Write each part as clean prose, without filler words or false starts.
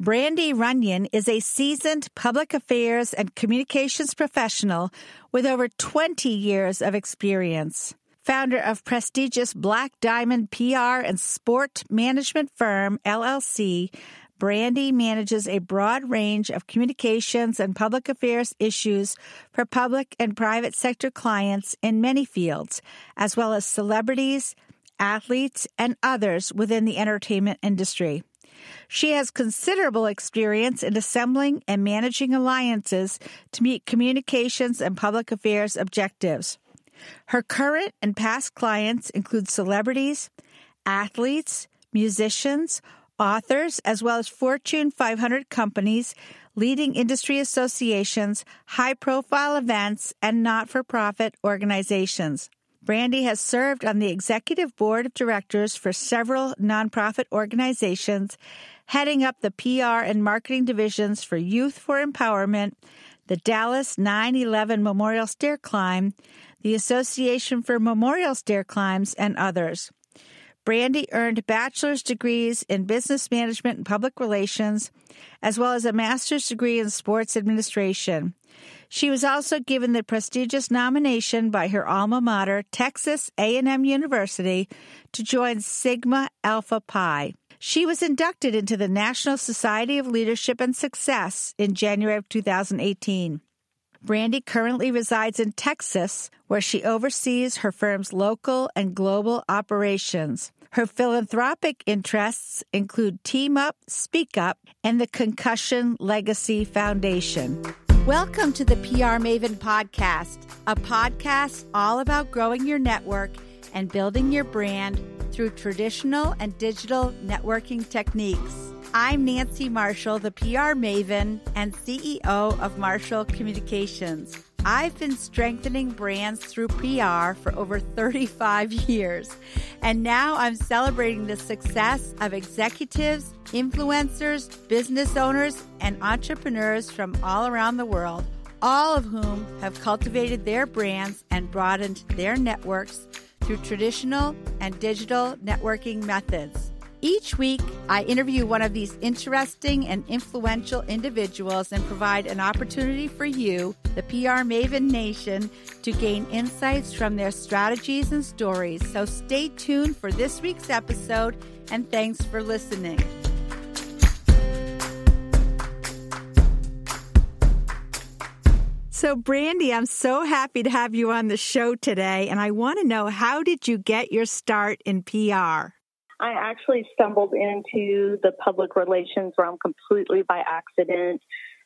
Brandy Runyan is a seasoned public affairs and communications professional with over 20 years of experience. Founder of prestigious Black Diamond PR and sport management firm, LLC, Brandy manages a broad range of communications and public affairs issues for public and private sector clients in many fields, as well as celebrities, athletes, and others within the entertainment industry. She has considerable experience in assembling and managing alliances to meet communications and public affairs objectives. Her current and past clients include celebrities, athletes, musicians, authors, as well as Fortune 500 companies, leading industry associations, high-profile events, and not-for-profit organizations. Brandy has served on the executive board of directors for several nonprofit organizations, heading up the PR and marketing divisions for Youth for Empowerment, the Dallas 9/11 Memorial Stair Climb, the Association for Memorial Stair Climbs, and others. Brandy earned bachelor's degrees in business management and public relations, as well as a master's degree in sports administration. She was also given the prestigious nomination by her alma mater, Texas A&M University, to join Sigma Alpha Pi. She was inducted into the National Society of Leadership and Success in January of 2018. Brandy currently resides in Texas, where she oversees her firm's local and global operations. Her philanthropic interests include Team Up, Speak Up, and the Concussion Legacy Foundation. Welcome to the PR Maven Podcast, a podcast all about growing your network and building your brand through traditional and digital networking techniques. I'm Nancy Marshall, the PR Maven and CEO of Marshall Communications. I've been strengthening brands through PR for over 35 years, and now I'm celebrating the success of executives, influencers, business owners, and entrepreneurs from all around the world, all of whom have cultivated their brands and broadened their networks through traditional and digital networking methods. Each week, I interview one of these interesting and influential individuals and provide an opportunity for you, the PR Maven Nation, to gain insights from their strategies and stories. So stay tuned for this week's episode, and thanks for listening. So, Brandy, I'm so happy to have you on the show today, and I want to know, how did you get your start in PR? I actually stumbled into the public relations realm completely by accident.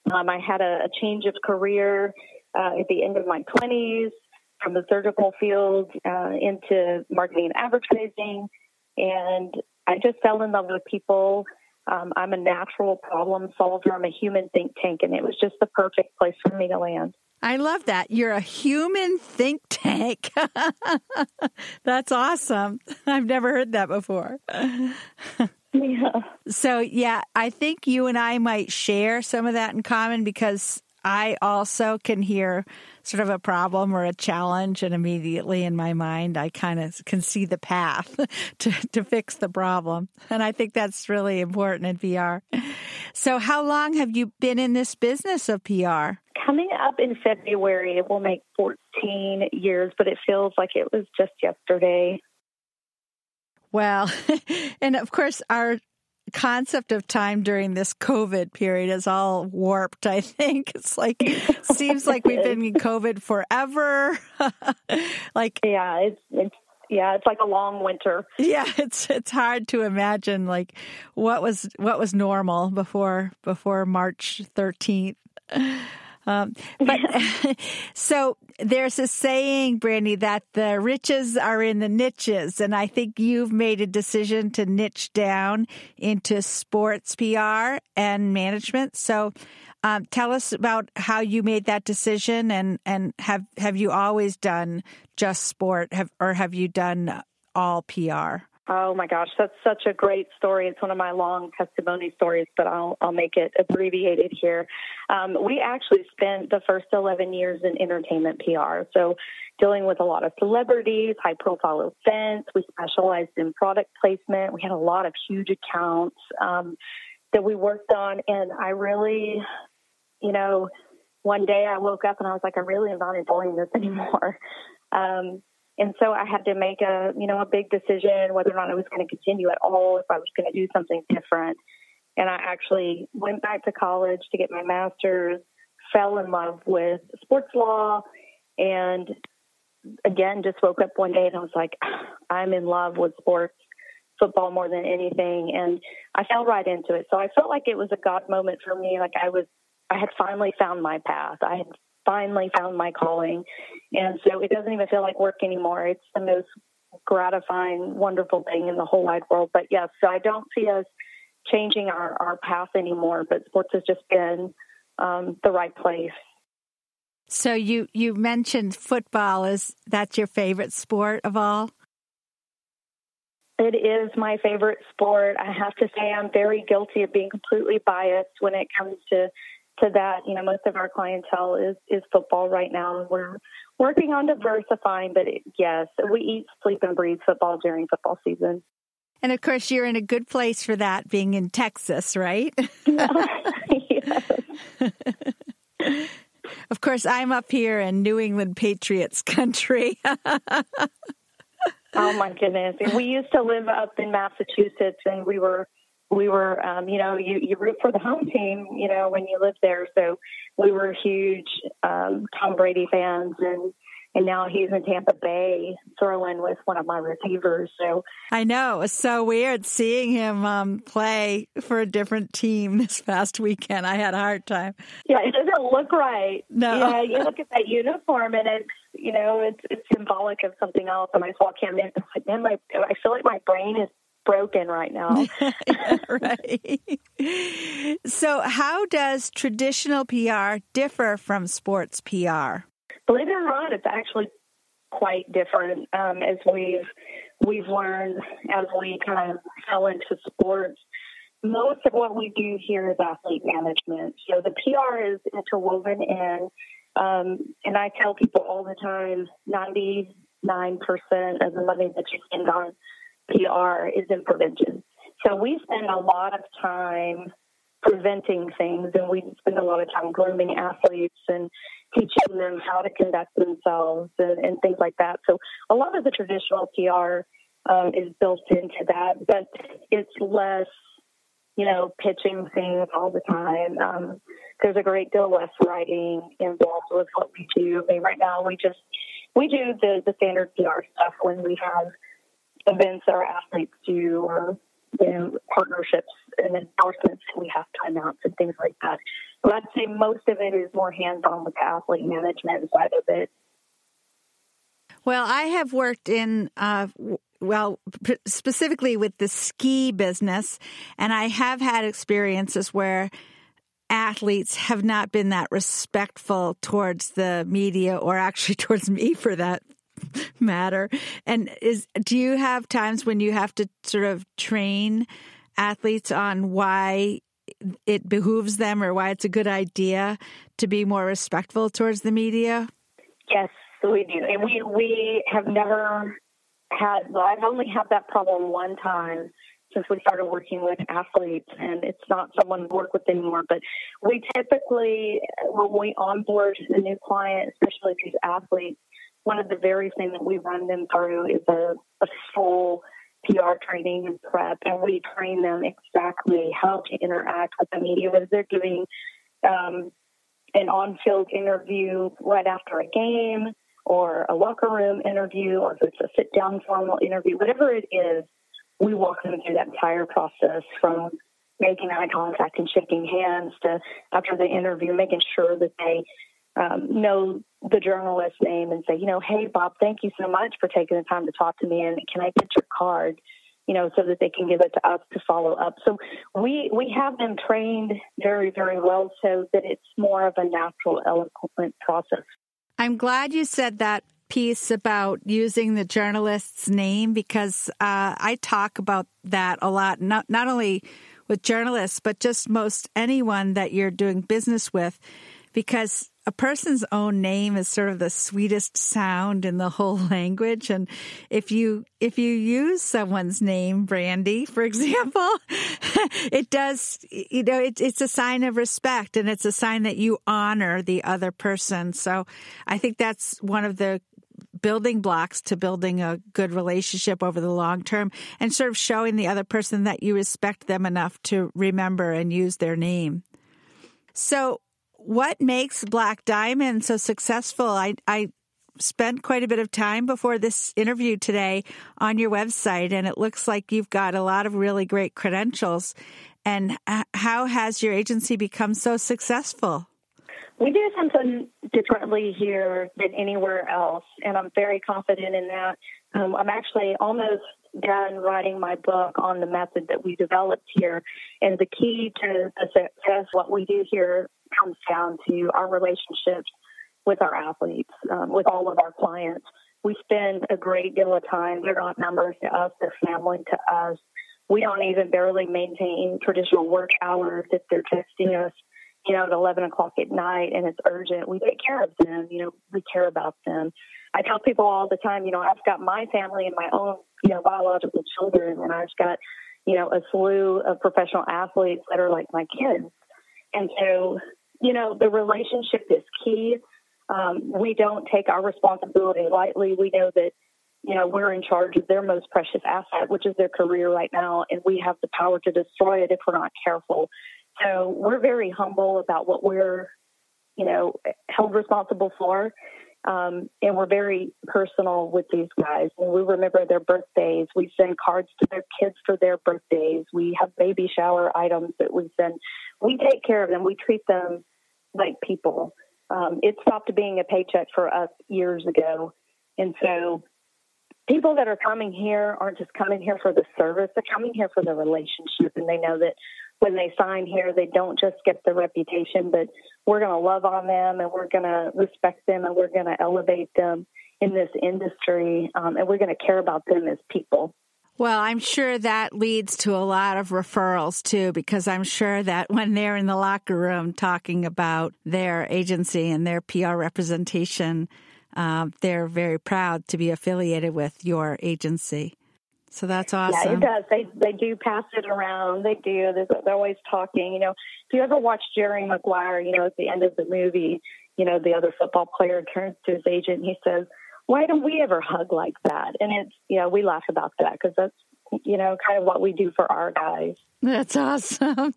I had a change of career at the end of my 20s from the surgical field into marketing and advertising, and I just fell in love with people. I'm a natural problem solver. I'm a human think tank, and it was just the perfect place for me to land. I love that. You're a human think tank. That's awesome. I've never heard that before. Yeah. So, yeah, I think you and I might share some of that in common, because I also can hear sort of a problem or a challenge, and immediately in my mind, I kind of can see the path to fix the problem. And I think that's really important in PR. So how long have you been in this business of PR? Coming up in February, it will make 14 years, but it feels like it was just yesterday. Well, and of course, our concept of time during this COVID period is all warped, I think. It's like, seems like we've been in COVID forever. It's like a long winter. Yeah, it's hard to imagine like what was normal before March 13th. So there's a saying, Brandy, that the riches are in the niches. And I think you've made a decision to niche down into sports PR and management. So tell us about how you made that decision, and have you always done just sport, or have you done all PR? Oh my gosh, that's such a great story. It's one of my long testimony stories, but I'll make it abbreviated here. We actually spent the first 11 years in entertainment PR, so dealing with a lot of celebrities, high-profile events. We specialized in product placement. We had a lot of huge accounts. that we worked on. And I really, one day I woke up and I was like, I really am not enjoying this anymore. And so I had to make a big decision whether or not I was going to continue at all, if I was going to do something different. And I actually went back to college to get my master's, fell in love with sports law, and again, just woke up one day and I was like, I'm in love with sports, football more than anything. And I fell right into it. So I felt like it was a God moment for me. Like I had finally found my path. I had finally found my calling. And so it doesn't even feel like work anymore. It's the most gratifying, wonderful thing in the whole wide world. But yes, so I don't see us changing our path anymore, but sports has just been the right place. So you mentioned football. That's your favorite sport of all? It is my favorite sport. I have to say I'm very guilty of being completely biased when it comes to that. Most of our clientele is football right now, and we're working on diversifying. But yes, we eat, sleep, and breathe football during football season. And of course, you're in a good place for that, being in Texas, right? Yes. Of course, I'm up here in New England Patriots country. Oh my goodness! And we used to live up in Massachusetts, and we were, you root for the home team, when you live there. So we were huge Tom Brady fans, and now he's in Tampa Bay throwing with one of my receivers. So I know, it's so weird seeing him play for a different team this past weekend. I had a hard time. Yeah, it doesn't look right. No. Yeah, you look at that uniform, and it's symbolic of something else. And I saw him, and I feel like my brain is broken right now. Yeah, right. So how does traditional PR differ from sports PR? Believe it or not, it's actually quite different, as we've learned as we kind of fell into sports. Most of what we do here is athlete management. So the PR is interwoven in, and I tell people all the time, 99% of the money that you spend on PR is in prevention. So we spend a lot of time preventing things, and we spend a lot of time grooming athletes and teaching them how to conduct themselves and things like that. So a lot of the traditional PR is built into that, but it's less, pitching things all the time. There's a great deal less writing involved with what we do. I mean, right now we do the standard PR stuff when we have events our athletes do, or partnerships and endorsements that we have to announce and things like that. But I'd say most of it is more hands-on with the athlete management side of it. Well, I have worked in, specifically with the ski business, and I have had experiences where athletes have not been that respectful towards the media, or actually towards me for that matter. And do you have times when you have to sort of train athletes on why it behooves them, or why it's a good idea to be more respectful towards the media? Yes, we do. And we have never had, I've only had that problem one time since we started working with athletes, and it's not someone we work with anymore. But we typically, when we onboard a new client, especially these athletes, one of the very things that we run them through is a full PR training and prep, and we train them exactly how to interact with the media, whether they're doing an on-field interview right after a game, or a locker room interview, or if it's a sit-down formal interview, whatever it is, we walk them through that entire process, from making eye contact and shaking hands to, after the interview, making sure that they know the journalist's name and say, hey, Bob, thank you so much for taking the time to talk to me, and can I get your card, so that they can give it to us to follow up. So we have them trained very, very well so that it's more of a natural, eloquent process. I'm glad you said that piece about using the journalist's name, because I talk about that a lot, not only with journalists, but just most anyone that you're doing business with, because a person's own name is sort of the sweetest sound in the whole language. And if you use someone's name, Brandy, for example, it does, it's a sign of respect, and it's a sign that you honor the other person. So I think that's one of the building blocks to building a good relationship over the long term, and sort of showing the other person that you respect them enough to remember and use their name. So what makes Black Diamond so successful? I spent quite a bit of time before this interview today on your website, and it looks like you've got a lot of really great credentials. And how has your agency become so successful? We do something differently here than anywhere else, and I'm very confident in that. I'm actually almost done writing my book on the method that we developed here, and the key to the success, what we do here, comes down to our relationships with our athletes, with all of our clients. We spend a great deal of time. They're not members to us, they're family to us. We don't even barely maintain traditional work hours. If they're texting us, at 11 o'clock at night and it's urgent, we take care of them. We care about them. I tell people all the time, I've got my family and my own, biological children, and I've got, a slew of professional athletes that are like my kids. And so, the relationship is key. We don't take our responsibility lightly. We know that, we're in charge of their most precious asset, which is their career right now, and we have the power to destroy it if we're not careful. So we're very humble about what we're, held responsible for. And we're very personal with these guys. And we remember their birthdays. We send cards to their kids for their birthdays. We have baby shower items that we send. We take care of them. We treat them like people. It stopped being a paycheck for us years ago. And so people that are coming here aren't just coming here for the service. They're coming here for the relationship. And they know that when they sign here, they don't just get the reputation, but we're going to love on them, and we're going to respect them, and we're going to elevate them in this industry, and we're going to care about them as people. Well, I'm sure that leads to a lot of referrals, too, because I'm sure that when they're in the locker room talking about their agency and their PR representation, they're very proud to be affiliated with your agency. So that's awesome. Yeah, it does. They do pass it around. They do. They're always talking. If you ever watch Jerry Maguire, at the end of the movie, the other football player turns to his agent and he says, "Why don't we ever hug like that?" And it's, we laugh about that because that's, kind of what we do for our guys. That's awesome.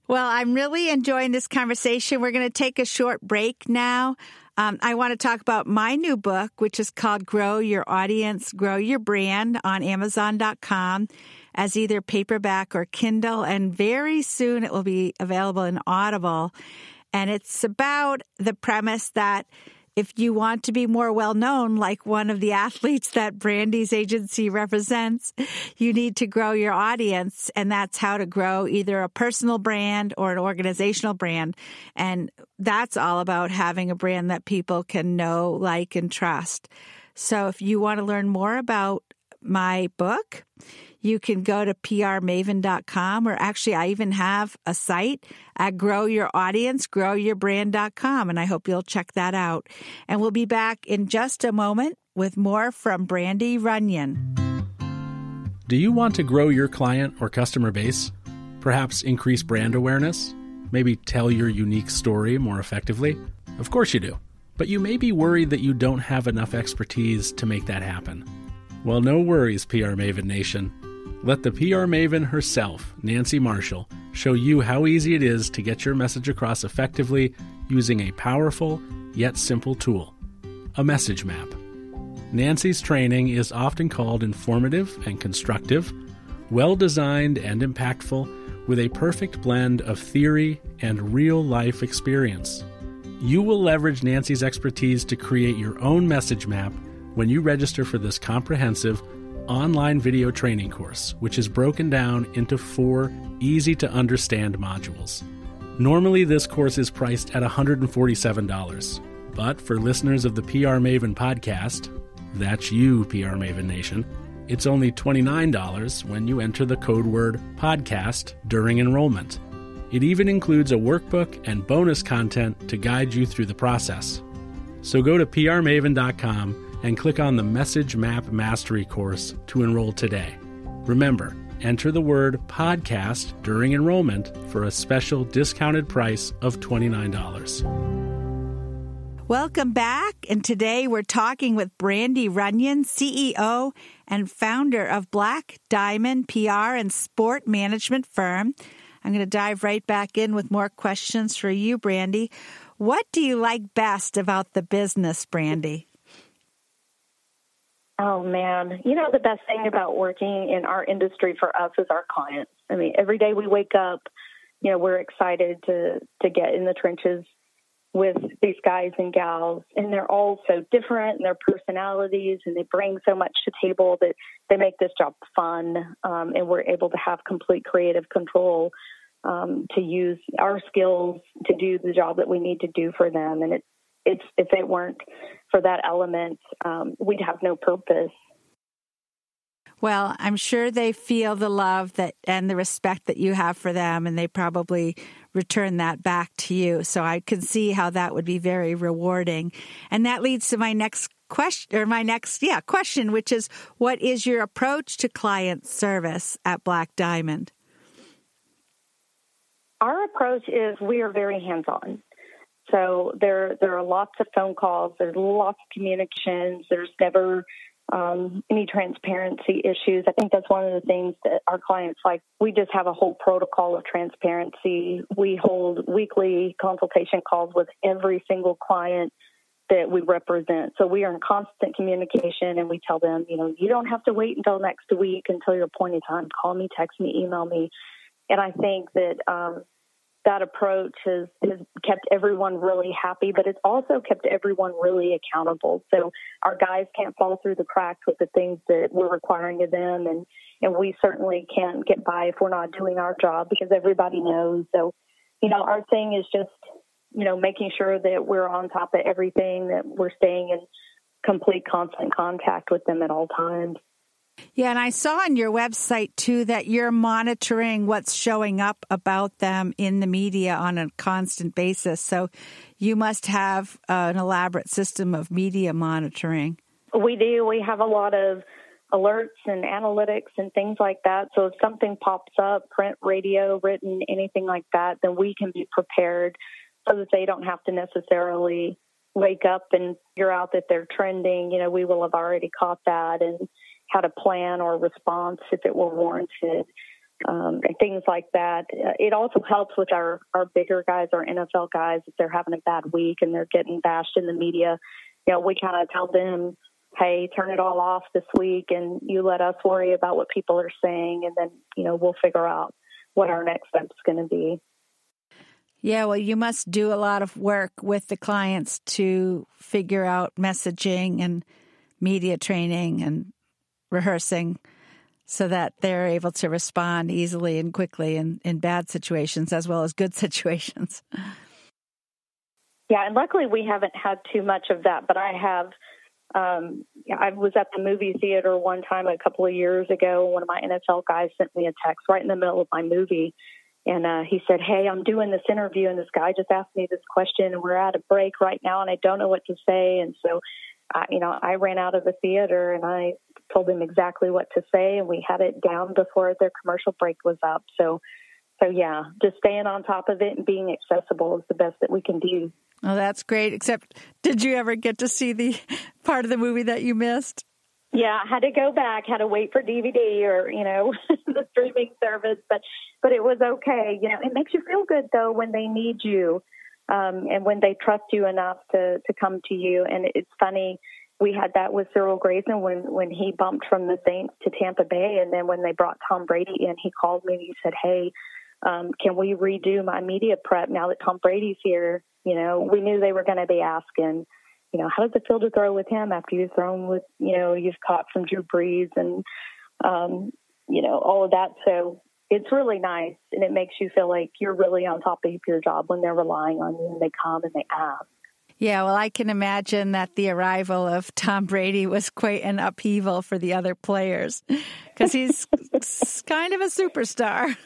Well, I'm really enjoying this conversation. We're going to take a short break now. I want to talk about my new book, which is called Grow Your Audience, Grow Your Brand, on Amazon.com as either paperback or Kindle. And very soon it will be available in Audible. And it's about the premise that if you want to be more well-known, like one of the athletes that Brandy's agency represents, you need to grow your audience, and that's how to grow either a personal brand or an organizational brand. And that's all about having a brand that people can know, like, and trust. So if you want to learn more about my book, you can go to prmaven.com, or actually I even have a site at growyouraudience.growyourbrand.com, and I hope you'll check that out. And we'll be back in just a moment with more from Brandy Runyan. Do you want to grow your client or customer base? Perhaps increase brand awareness? Maybe tell your unique story more effectively? Of course you do. But you may be worried that you don't have enough expertise to make that happen. Well, no worries, PR Maven Nation. Let the PR Maven herself, Nancy Marshall, show you how easy it is to get your message across effectively using a powerful yet simple tool, a message map. Nancy's training is often called informative and constructive, well-designed and impactful, with a perfect blend of theory and real-life experience. You will leverage Nancy's expertise to create your own message map when you register for this comprehensive online video training course, which is broken down into 4 easy-to-understand modules. Normally, this course is priced at $147, but for listeners of the PR Maven podcast, that's you, PR Maven Nation, it's only $29 when you enter the code word podcast during enrollment. It even includes a workbook and bonus content to guide you through the process. So go to prmaven.com and click on the Message Map Mastery course to enroll today. Remember, enter the word podcast during enrollment for a special discounted price of $29. Welcome back, and today we're talking with Brandy Runyan, CEO and founder of Black Diamond PR and sport management firm. I'm going to dive right back in with more questions for you, Brandy. What do you like best about the business, Brandy? Oh, man. You know, the best thing about working in our industry for us is our clients. I mean, every day we wake up, you know, we're excited to get in the trenches with these guys and gals, and they're all so different in their personalities, and they bring so much to the table that they make this job fun, and we're able to have complete creative control to use our skills to do the job that we need to do for them. And if it weren't for that element, we'd have no purpose. Well, I'm sure they feel the love and the respect that you have for them, and they probably return that back to you. So I can see how that would be very rewarding. And that leads to my next question, which is, what is your approach to client service at Black Diamond? Our approach is we are very hands-on. So there are lots of phone calls. There's lots of communications. There's never any transparency issues. I think that's one of the things that our clients like. We just have a whole protocol of transparency. We hold weekly consultation calls with every single client that we represent. So we are in constant communication, and we tell them, you know, you don't have to wait until next week until your appointed time. Call me, text me, email me. And I think that that approach has kept everyone really happy, but it's also kept everyone really accountable. So our guys can't fall through the cracks with the things that we're requiring of them, and we certainly can't get by if we're not doing our job, because everybody knows. So, you know, our thing is just, you know, making sure that we're on top of everything, that we're staying in complete constant contact with them at all times. Yeah, and I saw on your website, too, that you're monitoring what's showing up about them in the media on a constant basis. So you must have an elaborate system of media monitoring. We do. We have a lot of alerts and analytics and things like that. So if something pops up, print, radio, written, anything like that, then we can be prepared so that they don't have to necessarily wake up and figure out that they're trending. You know, we will have already caught that and had a plan or response if it were warranted, and things like that. It also helps with our bigger guys, our NFL guys, if they're having a bad week and they're getting bashed in the media. You know, we kind of tell them, hey, turn it all off this week and you let us worry about what people are saying, and then, you know, we'll figure out what our next step's going to be. Yeah, well, you must do a lot of work with the clients to figure out messaging and media training and rehearsing so that they're able to respond easily and quickly in bad situations as well as good situations. Yeah, and luckily we haven't had too much of that, but I have. I was at the movie theater one time a couple of years ago. One of my NFL guys sent me a text right in the middle of my movie, and he said, hey, I'm doing this interview, and this guy just asked me this question, and we're at a break right now, and I don't know what to say. And so I ran out of the theater and I told him exactly what to say, and we had it down before their commercial break was up. So yeah, just staying on top of it and being accessible is the best that we can do. Oh, that's great. Except, did you ever get to see the part of the movie that you missed? Yeah, I had to go back, had to wait for DVD or, you know, the streaming service, but it was okay. You know, it makes you feel good though when they need you. And when they trust you enough to come to you. And it's funny, we had that with Cyril Grayson when he bumped from the Saints to Tampa Bay. And then when they brought Tom Brady in, he called me and he said, hey, can we redo my media prep now that Tom Brady's here? You know, we knew they were going to be asking, you know, how does it feel to throw with him after you've thrown with, you know, you've caught from Drew Brees and, you know, all of that. So it's really nice, and it makes you feel like you're really on top of your job when they're relying on you and they come and they ask. Yeah, well, I can imagine that the arrival of Tom Brady was quite an upheaval for the other players because he's kind of a superstar.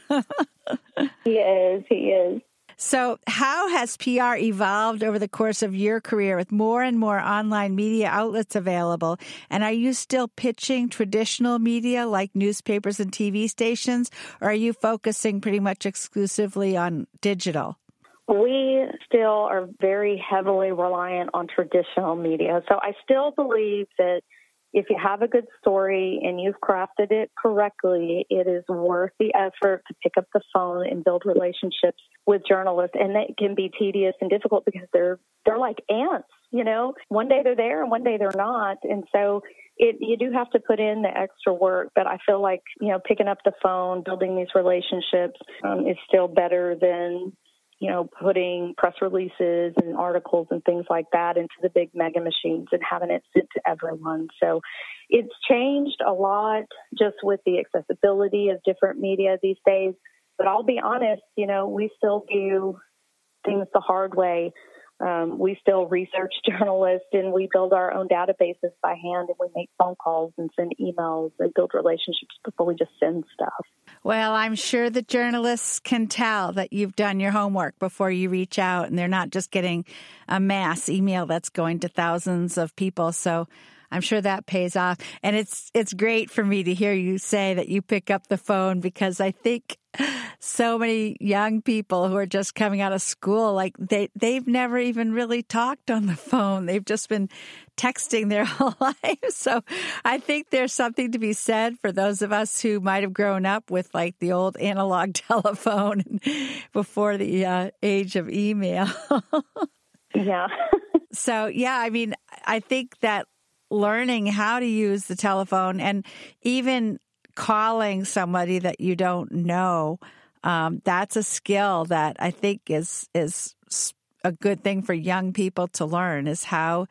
He is. So how has PR evolved over the course of your career with more and more online media outlets available? And are you still pitching traditional media like newspapers and TV stations, or are you focusing pretty much exclusively on digital? We still are very heavily reliant on traditional media. So I still believe that if you have a good story and you've crafted it correctly, it is worth the effort to pick up the phone and build relationships with journalists. And that can be tedious and difficult because they're like ants, you know. One day they're there and one day they're not. And so you do have to put in the extra work. But I feel like, you know, picking up the phone, building these relationships is still better than, you know, putting press releases and articles and things like that into the big mega machines and having it sent to everyone. So it's changed a lot just with the accessibility of different media these days. But I'll be honest, you know, we still do things the hard way. We still research journalists and we build our own databases by hand, and we make phone calls and send emails and build relationships before we just send stuff. Well, I'm sure the journalists can tell that you've done your homework before you reach out, and they're not just getting a mass email that's going to thousands of people. So I'm sure that pays off. And it's great for me to hear you say that you pick up the phone, because I think so many young people who are just coming out of school, like they've never even really talked on the phone. They've just been texting their whole life. So I think there's something to be said for those of us who might have grown up with like the old analog telephone before the age of email. Yeah. So, yeah, I mean, I think that learning how to use the telephone and even calling somebody that you don't know, that's a skill that I think is a good thing for young people to learn, is how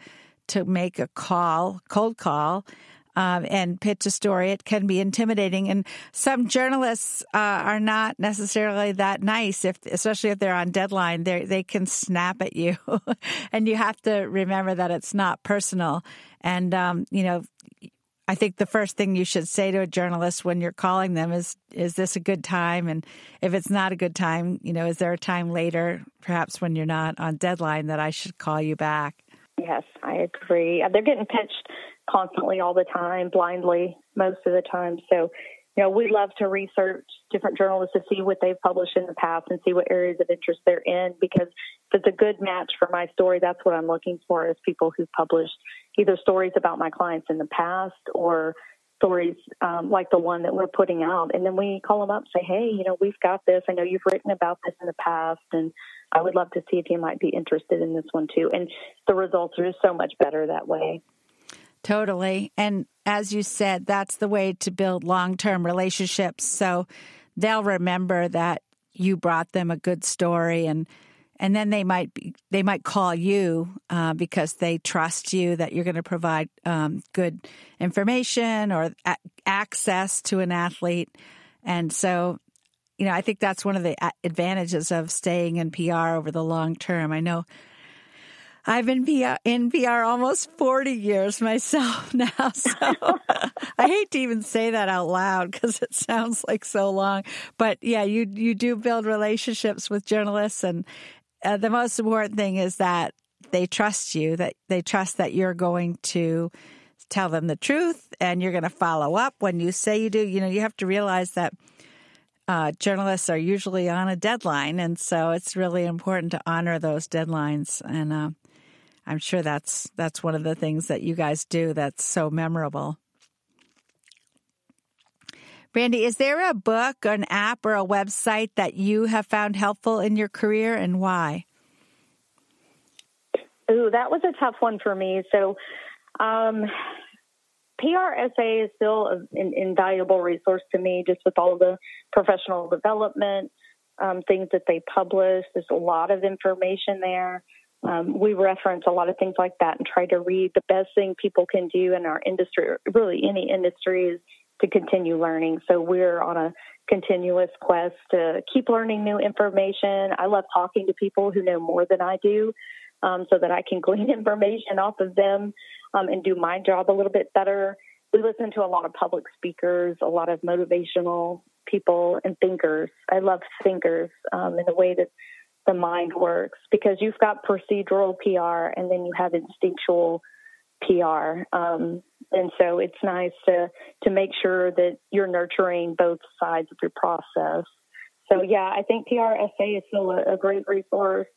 to make a cold call, and pitch a story. It can be intimidating. And some journalists are not necessarily that nice, especially if they're on deadline. They can snap at you. And you have to remember that it's not personal. And, you know, I think the first thing you should say to a journalist when you're calling them is this a good time? And if it's not a good time, you know, is there a time later, perhaps when you're not on deadline, that I should call you back? Yes, I agree. They're getting pitched constantly all the time, blindly, most of the time. So, you know, we love to research different journalists to see what they've published in the past and see what areas of interest they're in, because if it's a good match for my story, that's what I'm looking for, is people who've published either stories about my clients in the past or stories like the one that we're putting out. And then we call them up and say, hey, you know, we've got this. I know you've written about this in the past, and I would love to see if you might be interested in this one too. And the results are just so much better that way. Totally. And as you said, that's the way to build long-term relationships. So they'll remember that you brought them a good story, and then they might call you because they trust you that you're going to provide good information or access to an athlete. And so, you know, I think that's one of the advantages of staying in PR over the long term. I know I've been in PR almost 40 years myself now, so I hate to even say that out loud because it sounds like so long. But yeah, you do build relationships with journalists, and the most important thing is that they trust you, that they trust that you're going to tell them the truth and you're going to follow up when you say you do. You know, you have to realize that journalists are usually on a deadline, and so it's really important to honor those deadlines. And I'm sure that's one of the things that you guys do that's so memorable. Brandy, is there a book, an app, or a website that you have found helpful in your career, and why? Ooh, that was a tough one for me. So PRSA is still an invaluable resource to me, just with all the professional development things that they publish. There's a lot of information there. We reference a lot of things like that and try to read. The best thing people can do in our industry, or really any industry, is to continue learning. So we're on a continuous quest to keep learning new information. I love talking to people who know more than I do, so that I can glean information off of them and do my job a little bit better. we listen to a lot of public speakers, a lot of motivational people and thinkers. I love thinkers in the way that the mind works, because you've got procedural PR and then you have instinctual PR. And so it's nice to make sure that you're nurturing both sides of your process. So, yeah, I think PRSA is still a great resource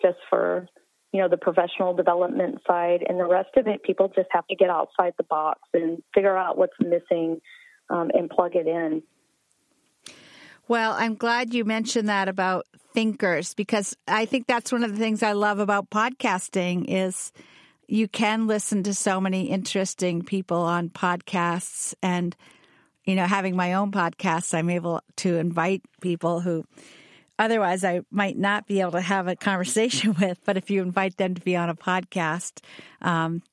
just for, the professional development side. And the rest of it, people just have to get outside the box and figure out what's missing and plug it in. Well, I'm glad you mentioned that about thinkers, because I think that's one of the things I love about podcasting is you can listen to so many interesting people on podcasts. And, having my own podcast, I'm able to invite people who otherwise I might not be able to have a conversation with. But if you invite them to be on a podcast,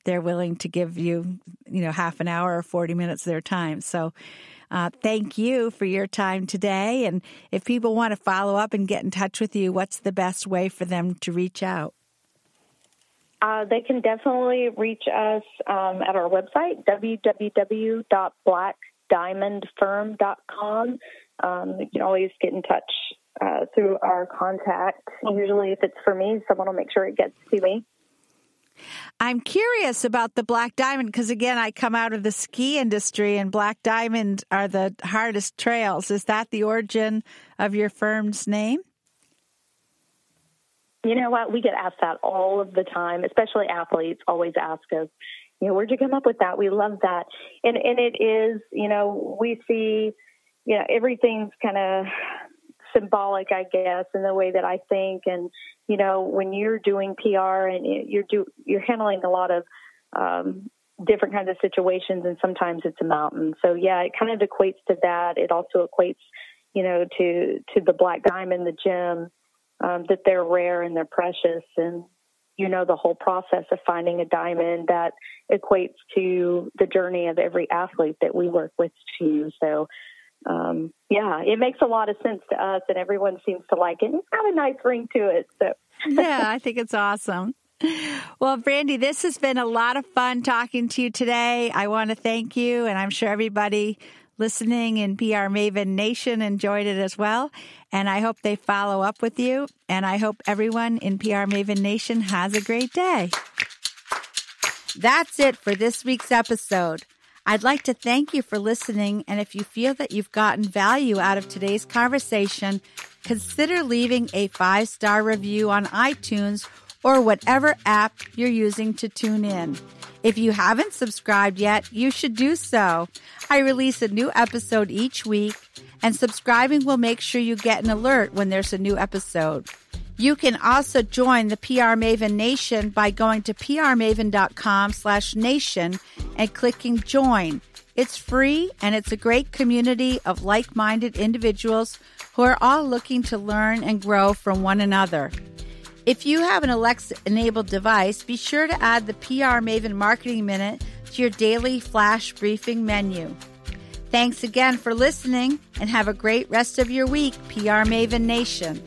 they're willing to give you, half an hour or 40 minutes of their time. So thank you for your time today. And if people want to follow up and get in touch with you, what's the best way for them to reach out? They can definitely reach us at our website, www.blackdiamondfirm.com. You can always get in touch through our contact. Usually, if it's for me, someone will make sure it gets to me. I'm curious about the Black Diamond because, again, I come out of the ski industry, and Black Diamond are the hardest trails. Is that the origin of your firm's name? You know what? We get asked that all of the time, especially athletes always ask us, where'd you come up with that? We love that. And it is, we see, everything's kind of symbolic, I guess, in the way that I think. And, when you're doing PR and you're handling a lot of different kinds of situations, and sometimes it's a mountain. So, yeah, it kind of equates to that. It also equates, to the Black Diamond, the gem, that they're rare and they're precious. And, the whole process of finding a diamond that equates to the journey of every athlete that we work with too. So, yeah, it makes a lot of sense to us, and everyone seems to like it. It's got a nice ring to it. So, yeah, I think it's awesome. Well, Brandy, this has been a lot of fun talking to you today. I want to thank you, and I'm sure everybody listening in PR Maven Nation enjoyed it as well. And I hope they follow up with you. And I hope everyone in PR Maven Nation has a great day. That's it for this week's episode. I'd like to thank you for listening. And if you feel that you've gotten value out of today's conversation, consider leaving a 5-star review on iTunes or whatever app you're using to tune in. If you haven't subscribed yet, you should do so. I release a new episode each week, and subscribing will make sure you get an alert when there's a new episode. You can also join the PR Maven Nation by going to prmaven.com/nation and clicking join. It's free, and it's a great community of like-minded individuals who are all looking to learn and grow from one another. If you have an Alexa-enabled device, be sure to add the PR Maven Marketing Minute to your daily flash briefing menu. Thanks again for listening, and have a great rest of your week, PR Maven Nation.